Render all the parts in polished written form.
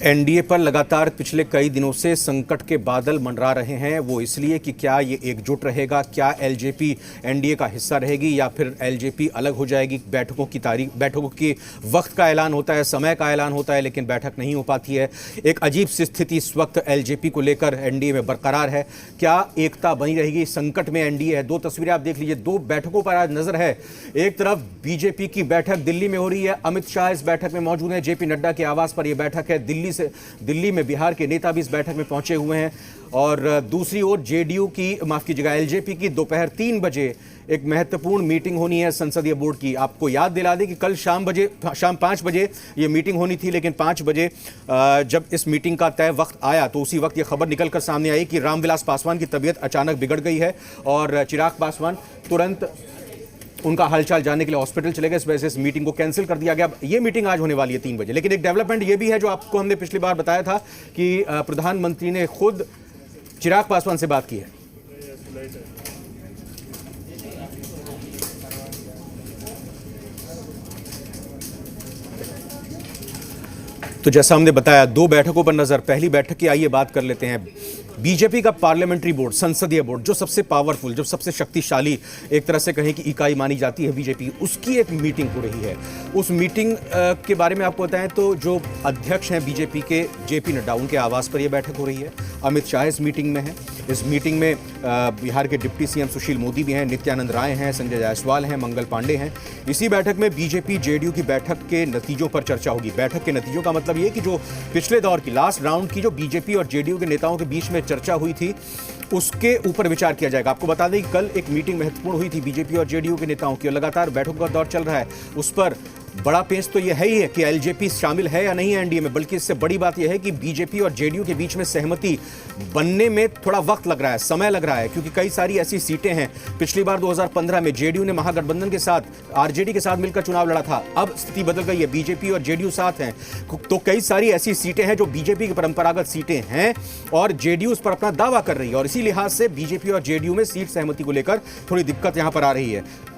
NDA पर लगातार पिछले कई दिनों से संकट के बादल मंडरा रहे हैं। वो इसलिए कि क्या ये एकजुट रहेगा, क्या एलजेपी एनडीए का हिस्सा रहेगी या फिर एलजेपी अलग हो जाएगी। बैठकों की वक्त का ऐलान होता है, समय का ऐलान होता है, लेकिन बैठक नहीं हो पाती है। एक अजीब सी स्थिति इस वक्त एलजेपी को लेकर एनडीए में बरकरार है। क्या एकता बनी रहेगी? संकट में एनडीए है। दो तस्वीरें आप देख लीजिए, दो बैठकों पर आज नजर है। एक तरफ बीजेपी की बैठक दिल्ली में हो रही है, अमित शाह इस बैठक में मौजूद हैं, जेपी नड्डा के आवास पर यह बैठक है। दिल्ली में बिहार के नेता भी इस बैठक में पहुंचे हुए हैं। और दूसरी ओर जेडीयू की, माफ कीजिएगा, एलजेपी की दोपहर 3 बजे एक महत्वपूर्ण मीटिंग होनी है संसदीय बोर्ड की। आपको याद दिला दें कि कल शाम 5 बजे ये मीटिंग होनी थी, लेकिन 5 बजे जब इस मीटिंग का तय वक्त आया तो उसी वक्त ये खबर निकलकर सामने आई कि रामविलास पासवान की तबीयत अचानक बिगड़ गई है और चिराग पासवान तुरंत उनका हालचाल जानने के लिए हॉस्पिटल चले गए। इस वजह से इस मीटिंग को कैंसिल कर दिया गया। ये मीटिंग आज होने वाली है 3 बजे। लेकिन एक डेवलपमेंट ये भी है जो आपको हमने पिछली बार बताया था कि प्रधानमंत्री ने खुद चिराग पासवान से बात की है। तो जैसा हमने बताया, 2 बैठकों पर नजर। पहली बैठक की आइए बात कर लेते हैं। बीजेपी का पार्लियामेंट्री बोर्ड, संसदीय बोर्ड, जो सबसे पावरफुल, जो सबसे शक्तिशाली एक तरह से कहें कि इकाई मानी जाती है बीजेपी, उसकी एक मीटिंग हो रही है। उस मीटिंग के बारे में आपको बताएं तो जो अध्यक्ष हैं बीजेपी के, जेपी नड्डा, उनके आवास पर यह बैठक हो रही है। अमित शाह इस मीटिंग में है। इस मीटिंग में बिहार के डिप्टी सीएम सुशील मोदी भी हैं, नित्यानंद राय हैं, संजय जायसवाल हैं, मंगल पांडे हैं। इसी बैठक में बीजेपी जेडीयू की बैठक के नतीजों पर चर्चा होगी। बैठक के नतीजों का मतलब ये कि जो पिछले दौर की लास्ट राउंड की जो बीजेपी और जेडीयू के नेताओं के बीच में चर्चा हुई थी, उसके ऊपर विचार किया जाएगा। आपको बता दें कि कल एक मीटिंग महत्वपूर्ण हुई थी बीजेपी और जेडीयू के नेताओं की, और लगातार बैठकों का दौर चल रहा है। उस पर बड़ा पेच तो यह है ही है कि एलजेपी शामिल है या नहीं है एनडीए में, बल्कि इससे बड़ी बात यह है कि बीजेपी और जेडीयू के बीच में सहमति बनने में थोड़ा वक्त लग रहा है, समय लग रहा है, क्योंकि कई सारी ऐसी सीटें हैं। पिछली बार 2015 में जेडीयू ने महागठबंधन के साथ, आरजेडी के साथ मिलकर चुनाव लड़ा था। अब स्थिति बदल गई है, बीजेपी और जेडीयू साथ हैं। तो कई सारी ऐसी सीटें हैं जो बीजेपी की परंपरागत सीटें हैं और जेडीयू उस पर अपना दावा कर रही है, और इसी लिहाज से बीजेपी और जेडीयू में सीट सहमति को लेकर थोड़ी दिक्कत यहां पर आ रही है।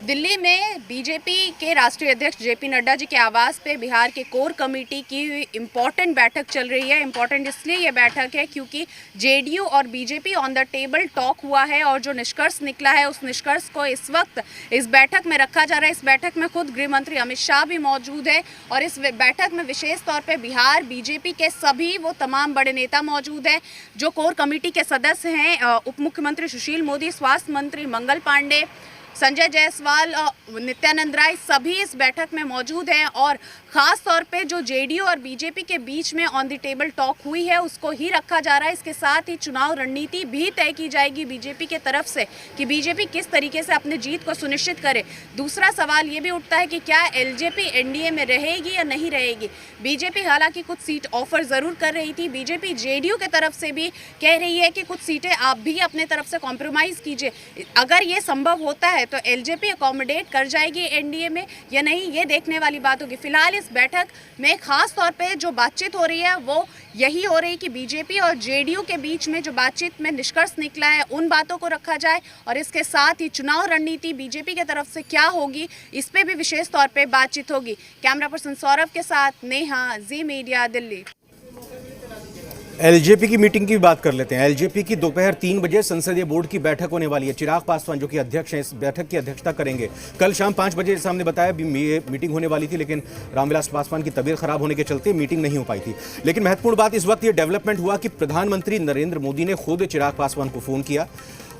दिल्ली में बीजेपी के राष्ट्रीय अध्यक्ष जेपी नड्डा जी के आवास पे बिहार के कोर कमेटी की इम्पॉर्टेंट बैठक चल रही है। इम्पॉर्टेंट इसलिए ये बैठक है क्योंकि जेडीयू और BJP on the table talk हुआ है, और जो निष्कर्ष निकला है उस निष्कर्ष को इस वक्त इस बैठक में रखा जा रहा है। इस बैठक में खुद गृह मंत्री अमित शाह भी मौजूद है, और इस बैठक में विशेष तौर पर बिहार बीजेपी के सभी वो तमाम बड़े नेता मौजूद हैं जो कोर कमेटी के सदस्य हैं। उप मुख्यमंत्री सुशील मोदी, स्वास्थ्य मंत्री मंगल पांडे, संजय जायसवाल, नित्यानंद राय, सभी इस बैठक में मौजूद हैं। और ख़ास तौर पे जो जेडीयू और बीजेपी के बीच में ऑन द टेबल टॉक हुई है उसको ही रखा जा रहा है। इसके साथ ही चुनाव रणनीति भी तय की जाएगी बीजेपी के तरफ से कि बीजेपी किस तरीके से अपनी जीत को सुनिश्चित करे। दूसरा सवाल ये भी उठता है कि क्या एलजेपी एनडीए में रहेगी या नहीं रहेगी। बीजेपी हालांकि कुछ सीट ऑफर ज़रूर कर रही थी, बीजेपी जेडीयू के तरफ से भी कह रही है कि कुछ सीटें आप भी अपने तरफ से कॉम्प्रोमाइज़ कीजिए। अगर ये संभव होता है तो एलजेपी अकोमोडेट कर जाएगी एनडीए में या नहीं, ये देखने वाली बात होगी। फिलहाल इस बैठक में खास तौर पे जो बातचीत हो रही है वो यही हो रही कि बीजेपी और जेडीयू के बीच में जो बातचीत में निष्कर्ष निकला है उन बातों को रखा जाए, और इसके साथ ही चुनाव रणनीति बीजेपी की तरफ से क्या होगी इस पे भी विशेष तौर पे बातचीत होगी। कैमरा पर्सन सौरभ के साथ नेहा, जी मीडिया, दिल्ली। एलजेपी की मीटिंग की बात कर लेते हैं। एलजेपी की दोपहर 3 बजे संसदीय बोर्ड की बैठक होने वाली है। चिराग पासवान जो कि अध्यक्ष हैं, इस बैठक की अध्यक्षता करेंगे। कल शाम 5 बजे जैसा हमने बताया ये मीटिंग होने वाली थी, लेकिन रामविलास पासवान की तबीयत खराब होने के चलते मीटिंग नहीं हो पाई थी। लेकिन महत्वपूर्ण बात इस वक्त ये डेवलपमेंट हुआ कि प्रधानमंत्री नरेंद्र मोदी ने खुद चिराग पासवान को फोन किया,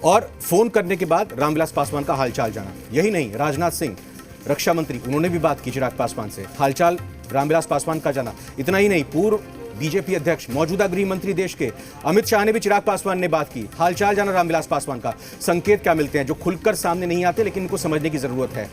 और फोन करने के बाद रामविलास पासवान का हालचाल जाना। यही नहीं, राजनाथ सिंह, रक्षा मंत्री, उन्होंने भी बात की चिराग पासवान से, हालचाल रामविलास पासवान का जाना। इतना ही नहीं, पूर्व बीजेपी अध्यक्ष, मौजूदा गृह मंत्री देश के अमित शाह ने भी चिराग पासवान ने बात की, हालचाल जाना रामविलास पासवान का। संकेत क्या मिलते हैं जो खुलकर सामने नहीं आते, लेकिन इनको समझने की जरूरत है।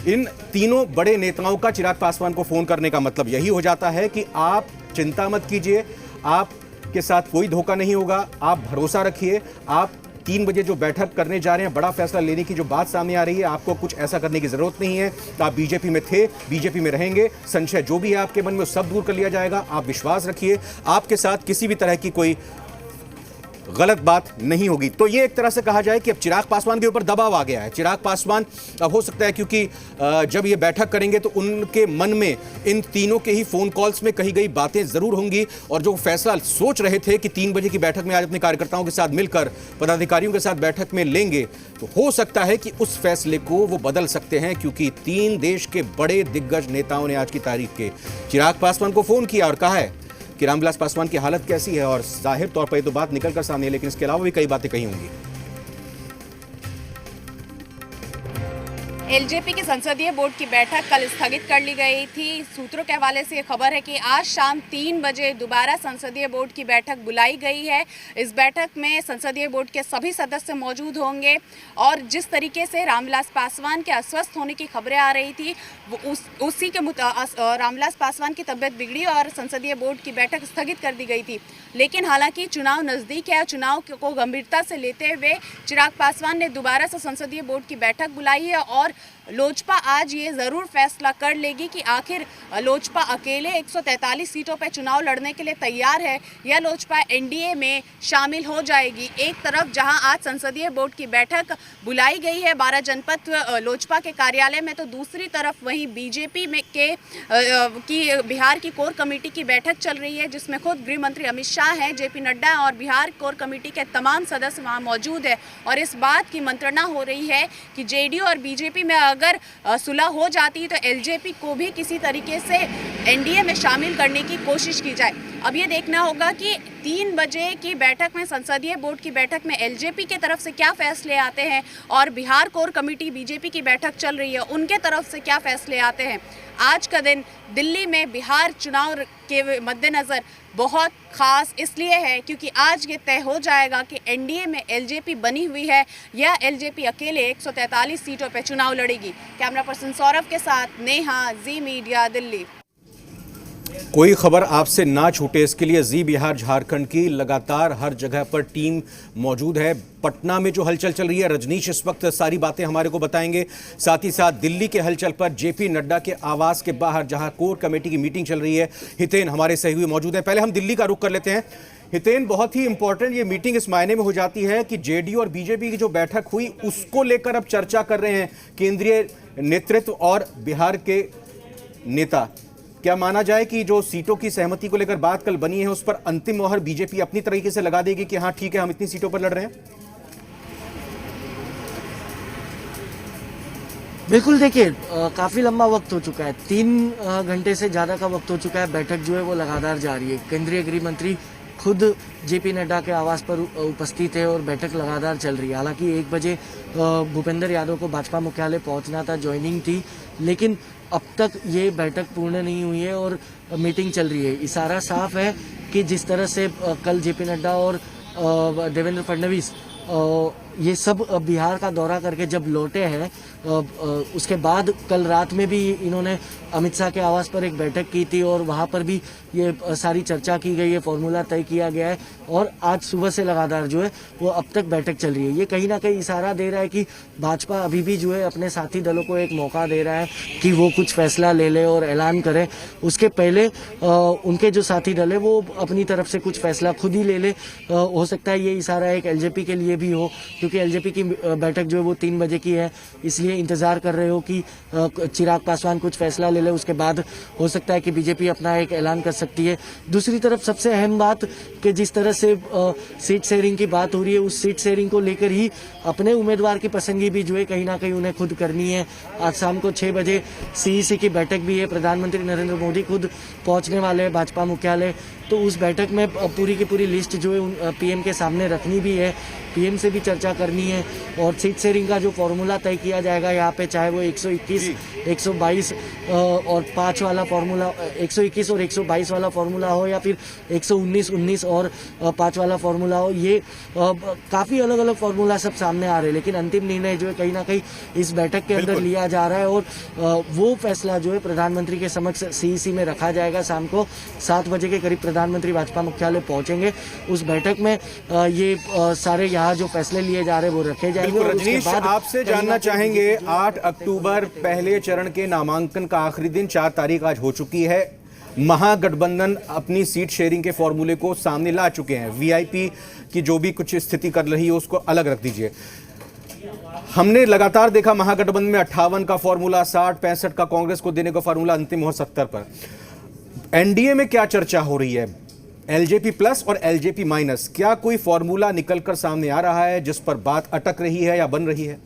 इन तीनों बड़े नेताओं का चिराग पासवान को फोन करने का मतलब यही हो जाता है कि आप चिंता मत कीजिए, आपके साथ कोई धोखा नहीं होगा, आप भरोसा रखिए। आप 3 बजे जो बैठक करने जा रहे हैं, बड़ा फैसला लेने की जो बात सामने आ रही है, आपको कुछ ऐसा करने की जरूरत नहीं है। आप बीजेपी में थे, बीजेपी में रहेंगे, संशय जो भी है आपके मन में वो सब दूर कर लिया जाएगा। आप विश्वास रखिए, आपके साथ किसी भी तरह की कोई गलत बात नहीं होगी। तो ये एक तरह से कहा जाए कि अब चिराग पासवान के ऊपर दबाव आ गया है। चिराग पासवान अब हो सकता है, क्योंकि जब ये बैठक करेंगे तो उनके मन में इन तीनों के ही फोन कॉल्स में कही गई बातें जरूर होंगी, और जो फैसला सोच रहे थे कि 3 बजे की बैठक में आज अपने कार्यकर्ताओं के साथ मिलकर पदाधिकारियों के साथ बैठक में लेंगे, तो हो सकता है कि उस फैसले को वो बदल सकते हैं, क्योंकि 3 देश के बड़े दिग्गज नेताओं ने आज की तारीख के चिराग पासवान को फोन किया और कहा है कि रामविलास पासवान की हालत कैसी है। और जाहिर तौर पर ये तो बात निकलकर सामने है, लेकिन इसके अलावा भी कई बातें कही होंगी। एलजेपी की संसदीय बोर्ड की बैठक कल स्थगित कर ली गई थी। सूत्रों के हवाले से ये खबर है कि आज शाम 3 बजे दोबारा संसदीय बोर्ड की बैठक बुलाई गई है। इस बैठक में संसदीय बोर्ड के सभी सदस्य मौजूद होंगे, और जिस तरीके से रामविलास पासवान के अस्वस्थ होने की खबरें आ रही थी, वो उसी के रामविलास पासवान की तबीयत बिगड़ी और संसदीय बोर्ड की बैठक स्थगित कर दी गई थी। लेकिन हालांकि चुनाव नज़दीक है, चुनाव को गंभीरता से लेते हुए चिराग पासवान ने दोबारा से संसदीय बोर्ड की बैठक बुलाई है, और लोजपा आज ये ज़रूर फैसला कर लेगी कि आखिर लोजपा अकेले 143 सीटों पर चुनाव लड़ने के लिए तैयार है या लोजपा एनडीए में शामिल हो जाएगी। एक तरफ जहां आज संसदीय बोर्ड की बैठक बुलाई गई है 12 जनपद लोजपा के कार्यालय में, तो दूसरी तरफ वहीं बीजेपी में की बिहार की कोर कमेटी की बैठक चल रही है, जिसमें खुद गृह मंत्री अमित शाह हैं, जेपी नड्डा और बिहार कोर कमेटी के तमाम सदस्य वहाँ मौजूद है। और इस बात की मंत्रणा हो रही है कि जेडीयू और बीजेपी में अगर सुलह हो जाती तो एलजेपी को भी किसी तरीके से एनडीए में शामिल करने की कोशिश की जाए। अब ये देखना होगा कि 3 बजे की बैठक में, संसदीय बोर्ड की बैठक में एलजेपी के तरफ से क्या फैसले आते हैं, और बिहार कोर कमेटी बीजेपी की बैठक चल रही है उनके तरफ से क्या फैसले आते हैं। आज का दिन दिल्ली में बिहार चुनाव के मद्देनज़र बहुत खास इसलिए है क्योंकि आज ये तय हो जाएगा कि एनडीए में एलजेपी बनी हुई है या एलजेपी अकेले 143 सीटों पर चुनाव लड़ेगी। कैमरा पर्सन सौरभ के साथ नेहा, जी मीडिया, दिल्ली। कोई खबर आपसे ना छूटे, इसके लिए जी बिहार झारखंड की लगातार हर जगह पर टीम मौजूद है। पटना में जो हलचल चल रही है, रजनीश इस वक्त सारी बातें हमारे को बताएंगे। साथ ही साथ दिल्ली के हलचल पर जेपी नड्डा के आवास के बाहर जहां कोर कमेटी की मीटिंग चल रही है, हितेन हमारे सहयोगी मौजूद है। पहले हम दिल्ली का रुख कर लेते हैं। हितेन, बहुत ही इंपॉर्टेंट ये मीटिंग इस मायने में हो जाती है कि जेडीयू और बीजेपी की जो बैठक हुई उसको लेकर अब चर्चा कर रहे हैं केंद्रीय नेतृत्व और बिहार के नेता। क्या माना जाए कि जो सीटों की सहमति को लेकर बात कल बनी है उस पर अंतिम मोहर बीजेपी अपनी तरीके से लगा देगी कि हाँ ठीक है, हम इतनी सीटों पर लड़ रहे हैं? बिल्कुल, देखिए काफ़ी लंबा वक्त हो चुका है, 3 घंटे से ज़्यादा का वक्त हो चुका है। बैठक जो है वो लगातार जारी है। केंद्रीय गृह मंत्री खुद जेपी नड्डा के आवास पर उपस्थित है और बैठक लगातार चल रही है। हालांकि 1 बजे भूपेंद्र यादव को भाजपा मुख्यालय पहुंचना था, ज्वाइनिंग थी, लेकिन अब तक ये बैठक पूर्ण नहीं हुई है और मीटिंग चल रही है। इशारा साफ है कि जिस तरह से कल जेपी नड्डा और देवेंद्र फडणवीस ये सब बिहार का दौरा करके जब लौटे हैं, उसके बाद कल रात में भी इन्होंने अमित शाह के आवास पर एक बैठक की थी और वहाँ पर भी ये सारी चर्चा की गई है, फॉर्मूला तय किया गया है, और आज सुबह से लगातार जो है वो अब तक बैठक चल रही है। ये कहीं ना कहीं इशारा दे रहा है कि भाजपा अभी भी जो है अपने साथी दलों को एक मौका दे रहा है कि वो कुछ फैसला ले ले और ऐलान करे। उसके पहले उनके जो साथी दल है वो अपनी तरफ से कुछ फैसला खुद ही ले ले। हो सकता है ये इशारा एक एलजेपी के लिए भी हो, क्योंकि एलजेपी की बैठक जो है वो 3 बजे की है, इसलिए इंतजार कर रहे हो कि चिराग पासवान कुछ फैसला ले ले, उसके बाद हो सकता है कि बीजेपी अपना एक ऐलान कर सकती है। दूसरी तरफ सबसे अहम बात कि जिस तरह से सीट शेयरिंग की बात हो रही है, उस सीट शेयरिंग को लेकर ही अपने उम्मीदवार की पसंदगी भी जो है कहीं ना कहीं उन्हें खुद करनी है। आज शाम को 6 बजे सीईसी की बैठक भी है, प्रधानमंत्री नरेंद्र मोदी खुद पहुंचने वाले हैं भाजपा मुख्यालय, तो उस बैठक में पूरी की पूरी लिस्ट जो है पीएम के सामने रखनी भी है, पीएम से भी चर्चा करनी है, और सीट शेयरिंग का जो फॉर्मूला तय किया जाएगा यहाँ पे, चाहे वो 121, 122 और 5 वाला फॉर्मूला, 121 और 122 वाला फॉर्मूला हो या फिर 119, 19 और 5 वाला फॉर्मूला हो, ये काफ़ी अलग अलग फॉर्मूला सब सामने आ रहे हैं, लेकिन अंतिम निर्णय जो है कहीं ना कहीं इस बैठक के अंदर लिया जा रहा है और वो फैसला जो है प्रधानमंत्री के समक्ष सीईसी में रखा जाएगा। शाम को 7 बजे के करीब प्रधानमंत्री भाजपा मुख्यालय पहुंचेंगे। उस बैठक में ये सारे यहाँ जो फैसले लिए जा रहे हैं वो रखे जाएंगे। रजनीश, आपसे जानना चाहेंगे, 8 अक्टूबर पहले चरण के नामांकन का आखिरी दिन, 4 तारीख आज हो चुकी है। महागठबंधन अपनी सीट शेयरिंग के फॉर्मूले को सामने ला चुके हैं। वीआईपी की जो भी कुछ स्थिति कर रही है उसको अलग रख दीजिए। हमने लगातार देखा महागठबंधन में 58 का फॉर्मूला, 60-65 का कांग्रेस को देने का फॉर्मूला, अंतिम हो 70 पर। एनडीए में क्या चर्चा हो रही है? एलजेपी प्लस और एलजेपी माइनस, क्या कोई फॉर्मूला निकलकर सामने आ रहा है जिस पर बात अटक रही है या बन रही है?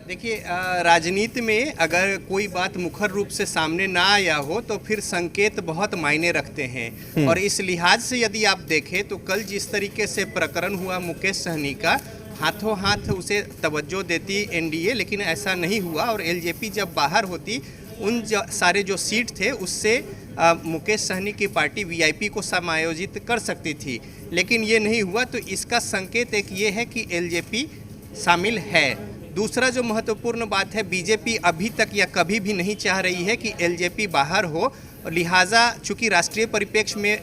देखिए, राजनीति में अगर कोई बात मुखर रूप से सामने ना आया हो तो फिर संकेत बहुत मायने रखते हैं। और इस लिहाज से यदि आप देखें तो कल जिस तरीके से प्रकरण हुआ मुकेश सहनी का, हाथों हाथ उसे तवज्जो देती एनडीए, लेकिन ऐसा नहीं हुआ। और एलजेपी जब बाहर होती, उन सारे जो सीट थे उससे मुकेश सहनी की पार्टी वीआईपी को समायोजित कर सकती थी, लेकिन ये नहीं हुआ। तो इसका संकेत एक ये है कि एलजेपी शामिल है। दूसरा जो महत्वपूर्ण बात है, बीजेपी अभी तक या कभी भी नहीं चाह रही है कि एलजेपी बाहर हो, लिहाजा चूंकि राष्ट्रीय परिप्रेक्ष्य में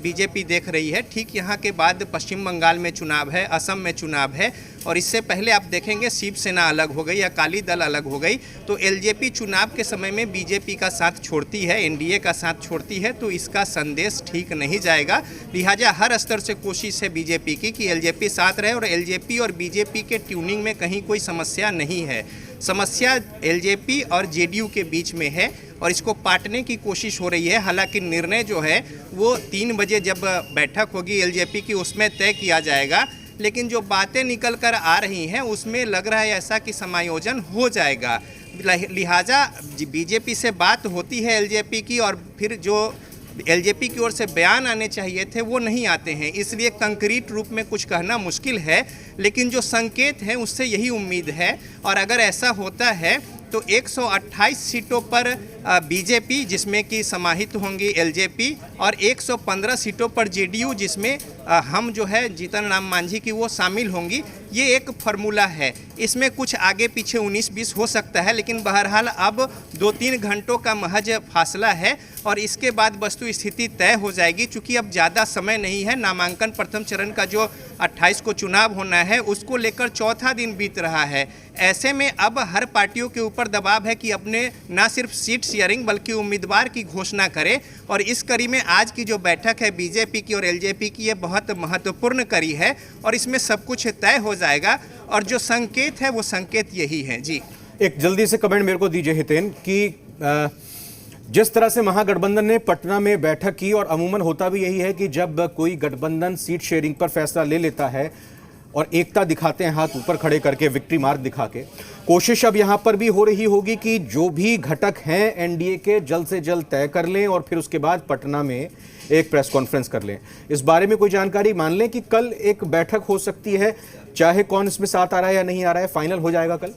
बीजेपी देख रही है, ठीक यहाँ के बाद पश्चिम बंगाल में चुनाव है, असम में चुनाव है, और इससे पहले आप देखेंगे शिवसेना अलग हो गई, अकाली दल अलग हो गई। तो एलजेपी चुनाव के समय में बीजेपी का साथ छोड़ती है, एनडीए का साथ छोड़ती है, तो इसका संदेश ठीक नहीं जाएगा। लिहाजा हर स्तर से कोशिश है बीजेपी की कि एलजेपी साथ रहे, और एलजेपी और बीजेपी के ट्यूनिंग में कहीं कोई समस्या नहीं है। समस्या एलजेपी और जेडीयू के बीच में है और इसको पाटने की कोशिश हो रही है। हालांकि निर्णय जो है वो 3 बजे जब बैठक होगी एलजेपी की उसमें तय किया जाएगा, लेकिन जो बातें निकल कर आ रही हैं उसमें लग रहा है ऐसा कि समायोजन हो जाएगा। लिहाजा बीजेपी से बात होती है एलजेपी की, और फिर जो एलजेपी की ओर से बयान आने चाहिए थे वो नहीं आते हैं, इसलिए कंक्रीट रूप में कुछ कहना मुश्किल है। लेकिन जो संकेत हैं उससे यही उम्मीद है, और अगर ऐसा होता है तो 128 सीटों पर बीजेपी जिसमें कि समाहित होंगी एलजेपी, और 115 सीटों पर जेडीयू जिसमें हम जो है जीतन राम मांझी की वो शामिल होंगी। ये एक फार्मूला है, इसमें कुछ आगे पीछे 19-20 हो सकता है, लेकिन बहरहाल अब 2-3 घंटों का महज फासला है और इसके बाद वस्तु स्थिति तय हो जाएगी। चूँकि अब ज़्यादा समय नहीं है, नामांकन प्रथम चरण का जो 28 को चुनाव होना है उसको लेकर चौथा दिन बीत रहा है। ऐसे में अब हर पार्टियों के ऊपर दबाव है कि अपने ना सिर्फ सीट शेयरिंग बल्कि उम्मीदवार की घोषणा करे, और इस कड़ी में आज की जो बैठक है बीजेपी की और एलजेपी की ये बहुत महत्वपूर्ण कड़ी है और इसमें सब कुछ तय हो जाएगा। और जो संकेत है वो संकेत यही है। जी, एक जल्दी से कमेंट मेरे को दीजिए हितेन कि जिस तरह से महागठबंधन ने पटना में बैठक की, और अमूमन होता भी यही है कि जब कोई गठबंधन सीट शेयरिंग पर फैसला ले लेता है और एकता दिखाते हैं हाथ ऊपर खड़े करके, विक्ट्री मार्क दिखा के, कोशिश अब यहां पर भी हो रही होगी कि जो भी घटक हैं एनडीए के जल्द से जल्द तय कर लें और फिर उसके बाद पटना में एक प्रेस कॉन्फ्रेंस कर लें। इस बारे में कोई जानकारी, मान लें कि कल एक बैठक हो सकती है, चाहे कौन इसमें साथ आ रहा है या नहीं आ रहा है, फाइनल हो जाएगा कल?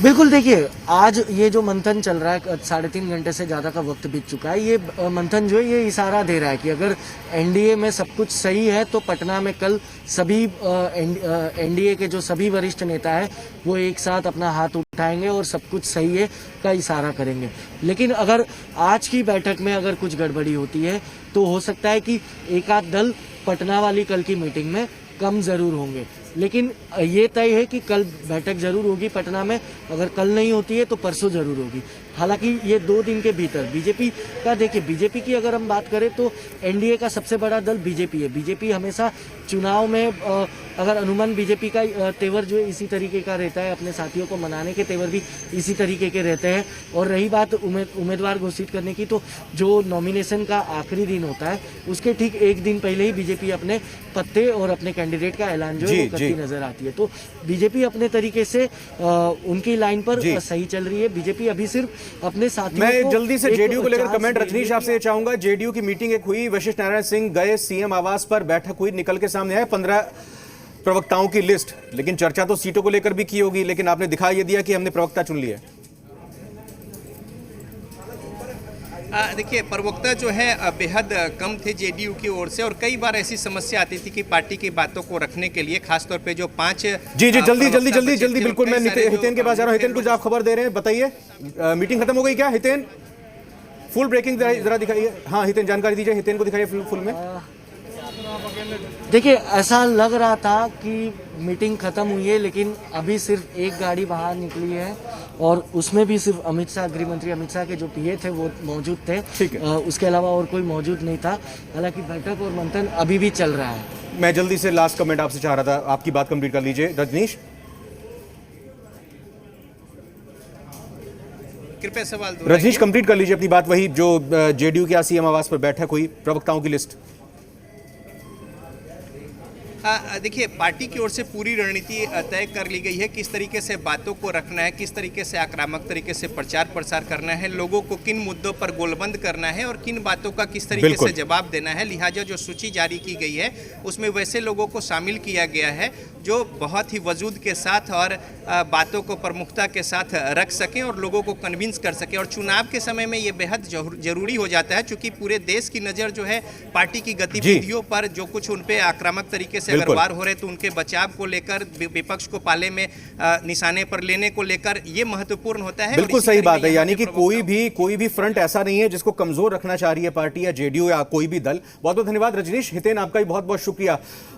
बिल्कुल, देखिए आज ये जो मंथन चल रहा है, 3.5 घंटे से ज़्यादा का वक्त बीत चुका है। ये मंथन जो है ये इशारा दे रहा है कि अगर एनडीए में सब कुछ सही है तो पटना में कल सभी एनडीए के जो सभी वरिष्ठ नेता हैं वो एक साथ अपना हाथ उठाएंगे और सब कुछ सही है का इशारा करेंगे। लेकिन अगर आज की बैठक में अगर कुछ गड़बड़ी होती है तो हो सकता है कि एक आध दल पटना वाली कल की मीटिंग में कम ज़रूर होंगे, लेकिन ये तय है कि कल बैठक जरूर होगी पटना में। अगर कल नहीं होती है तो परसों जरूर होगी। हालांकि ये 2 दिन के भीतर बीजेपी का, देखिए बीजेपी की अगर हम बात करें तो एनडीए का सबसे बड़ा दल बीजेपी है। बीजेपी हमेशा चुनाव में अगर अनुमान बीजेपी का तेवर जो है इसी तरीके का रहता है, अपने साथियों को मनाने के तेवर भी इसी तरीके के रहते हैं। और रही बात उम्मीदवार घोषित करने की, तो जो नॉमिनेशन का आखिरी दिन होता है उसके ठीक 1 दिन पहले ही बीजेपी अपने पत्ते और अपने कैंडिडेट का ऐलान जो है वो करती नजर आती है। तो बीजेपी अपने तरीके से उनकी लाइन पर सही चल रही है। बीजेपी अभी सिर्फ अपने साथियों मैं जल्दी से जेडीयू को लेकर कमेंट, रजनीश आपसे ये चाहूंगा, जेडीयू की मीटिंग एक हुई, वशिष्ठ नारायण सिंह गए सीएम आवास पर, बैठक हुई, निकल के सामने आए 15 प्रवक्ताओं की लिस्ट, लेकिन चर्चा तो सीटों को लेकर भी की होगी, लेकिन आपने दिखा ये दिया कि हमने प्रवक्ता चुन लिए। देखिए, प्रवक्ता जो है बेहद कम थे जेडीयू की ओर से, और कई बार ऐसी समस्या आती थी कि पार्टी की बातों को रखने के लिए खासतौर पे जो 5 जी जल्दी बिल्कुल, मैं हितेन के पास जा रहा हूं। हितेन, कुछ आप खबर दे रहे हैं, बताइए। मीटिंग खत्म हो गई क्या हितेन? फुल ब्रेकिंग जरा दिखाइए। हाँ हितेन, जानकारी दीजिए, हितेन को दिखाइए फुल में। देखिए ऐसा लग रहा था कि मीटिंग खत्म हुई है, लेकिन अभी सिर्फ एक गाड़ी बाहर निकली है और उसमें भी सिर्फ अमित शाह, गृह मंत्री अमित शाह के जो पीए थे वो मौजूद थे। ठीक है। उसके अलावा और कोई मौजूद नहीं था। हालांकि बैठक और मंथन अभी भी चल रहा है। मैं जल्दी से लास्ट कमेंट आपसे चाह रहा था, आपकी बात कंप्लीट कर लीजिए रजनीश। कृपया सवाल रजनीश कंप्लीट कर लीजिए अपनी बात। वही जो जेडीयू की आज सीएम आवास पर बैठक हुई, प्रवक्ताओं की लिस्ट। देखिए, पार्टी की ओर से पूरी रणनीति तय कर ली गई है, किस तरीके से बातों को रखना है, किस तरीके से आक्रामक तरीके से प्रचार प्रसार करना है, लोगों को किन मुद्दों पर गोलबंद करना है और किन बातों का किस तरीके से जवाब देना है। लिहाजा जो सूची जारी की गई है उसमें वैसे लोगों को शामिल किया गया है जो बहुत ही वजूद के साथ और बातों को प्रमुखता के साथ रख सकें और लोगों को कन्विंस कर सकें। और चुनाव के समय में ये बेहद जरूरी हो जाता है, क्योंकि पूरे देश की नज़र जो है पार्टी की गतिविधियों पर, जो कुछ उन पे आक्रामक तरीके से अगर वार हो रहे तो उनके बचाव को लेकर, विपक्ष को पाले में निशाने पर लेने को लेकर ये महत्वपूर्ण होता है। बिल्कुल सही बात है, यानी कि कोई भी फ्रंट ऐसा नहीं है जिसको कमजोर रखना चाह रही है पार्टी या जेडीयू या कोई भी दल। बहुत बहुत धन्यवाद रजनीश। हितेन, आपका भी बहुत बहुत शुक्रिया।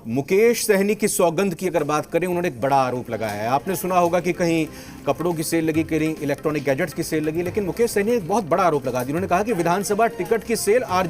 मुकेश सहनी की सौगंध की अगर बात करें, उन्होंने एक बड़ा आरोप लगाया है। आपने सुना होगा कि कहीं कपड़ों की सेल लगी, कहीं इलेक्ट्रॉनिक गैजेट्स की सेल लगी, लेकिन मुकेश सहनी ने एक बहुत बड़ा आरोप लगा दिया। उन्होंने कहा कि विधानसभा टिकट की सेल